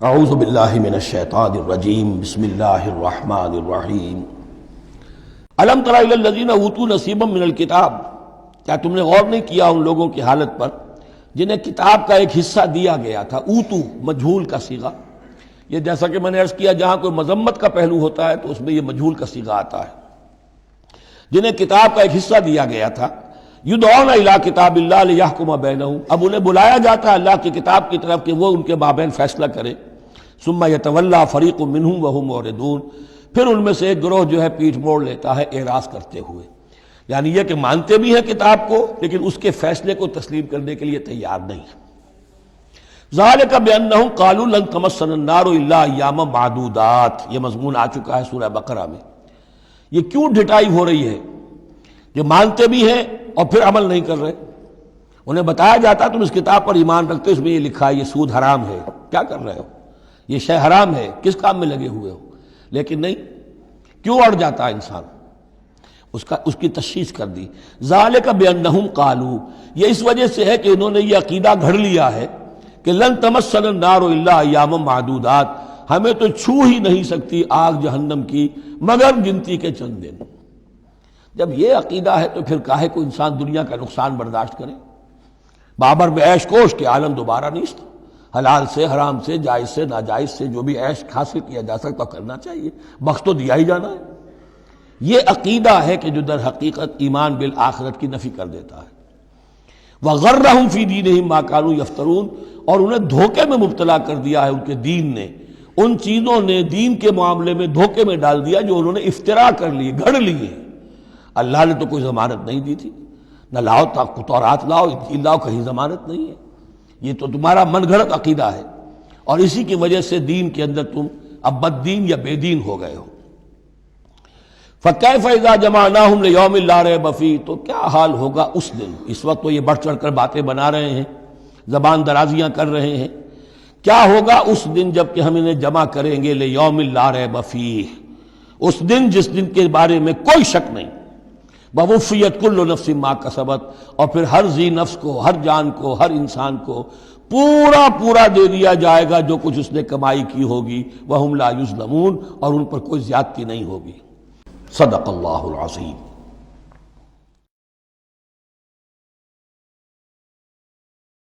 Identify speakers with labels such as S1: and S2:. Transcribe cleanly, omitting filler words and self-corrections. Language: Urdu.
S1: اعوذ باللہ من الشیطان الرجیم بسم اللہ الرحمن الرحیم الم تر الی الذین اوتوا نصیبا من الکتاب، کیا تم نے غور نہیں کیا ان لوگوں کی حالت پر جنہیں کتاب کا ایک حصہ دیا گیا تھا؟ اوتو مجہول کا صیغہ، یہ جیسا کہ میں نے عرض کیا جہاں کوئی مذمت کا پہلو ہوتا ہے تو اس میں یہ مجہول کا صیغہ آتا ہے۔ جنہیں کتاب کا ایک حصہ دیا گیا تھا، یدعون الی کتاب اللہ لیحکم بینہم، اب انہیں بلایا جاتا ہے اللہ کی کتاب کی طرف کہ وہ ان کے مابین فیصلہ کرے۔ ثم یتولی فریق منہم وہم معرضون، پھر ان میں سے ایک گروہ جو ہے پیٹھ موڑ لیتا ہے اعراض کرتے ہوئے، یعنی یہ کہ مانتے بھی ہیں کتاب کو لیکن اس کے فیصلے کو تسلیم کرنے کے لیے تیار نہیں۔ ذالک بانہم قالوا لن تمسنا النار الا ایاما معدودات، یہ مضمون آ چکا ہے سورہ بقرہ میں۔ یہ کیوں ڈھٹائی ہو رہی ہے کہ مانتے بھی ہیں اور پھر عمل نہیں کر رہے؟ انہیں بتایا جاتا تم اس کتاب پر ایمان رکھتے، اس میں یہ لکھا ہے یہ سود حرام ہے، کیا کر رہے ہو، یہ شے حرام ہے، کس کام میں لگے ہوئے ہو؟ لیکن نہیں، کیوں اڑ جاتا ہے انسان؟ اس کی تشخیص کر دی۔ ذالک بانہم قالوا، یہ اس وجہ سے ہے کہ انہوں نے یہ عقیدہ گھڑ لیا ہے کہ لن تمسنا النار الا ایاما معدودات، ہمیں تو چھو ہی نہیں سکتی آگ جہنم کی مگر گنتی کے چند دن۔ جب یہ عقیدہ ہے تو پھر کاہے کو انسان دنیا کا نقصان برداشت کرے؟ بابر میں عیش کوش کے عالم دوبارہ نیست، حلال سے حرام سے جائز سے ناجائز سے جو بھی عیش حاصل کیا جا سکتا کرنا چاہیے، بخت تو دیا ہی جانا ہے۔ یہ عقیدہ ہے کہ جو در حقیقت ایمان بالآخرت کی نفی کر دیتا ہے۔ وَغَرَّهُمْ فِي دِينِهِمْ مَا كَانُوا يَفْتَرُونَ، اور انہیں دھوکے میں مبتلا کر دیا ہے ان کے دین نے، ان چیزوں نے دین کے معاملے میں دھوکے میں ڈال دیا جو انہوں نے افترا کر لیے، گھڑ لیے۔ اللہ نے تو کوئی ضمانت نہیں دی تھی، نہ لاؤ تورات لاؤ انجیل لاؤ، کہیں ضمانت نہیں ہے۔ یہ تو تمہارا من گھڑت عقیدہ ہے اور اسی کی وجہ سے دین کے اندر تم اب بد دین یا بے دین ہو گئے ہو۔ فَكَيْفَ إِذَا جَمَعْنَاهُمْ لِيَوْمٍ لَا رَيْبَ فِيهِ، تو کیا حال ہوگا اس دن؟ اس وقت تو یہ بڑھ چڑھ کر باتیں بنا رہے ہیں، زبان درازیاں کر رہے ہیں۔ کیا ہوگا اس دن جب کہ ہم انہیں جمع کریں گے لِيَوْمٍ لَا رَيْبَ فِيهِ، اس دن جس دن کے بارے میں کوئی شک نہیں۔ وَوُفِّيَتْ كُلُّ نَفْسٍ مَا كَسَبَتْ، اور پھر ہر ذی نفس کو، ہر جان کو، ہر انسان کو پورا دے دیا جائے گا جو کچھ اس نے کمائی کی ہوگی۔ وَهُمْ لَا يُظْلَمُونَ، اور ان پر کوئی زیادتی نہیں ہوگی۔ صدق اللہ العظیم۔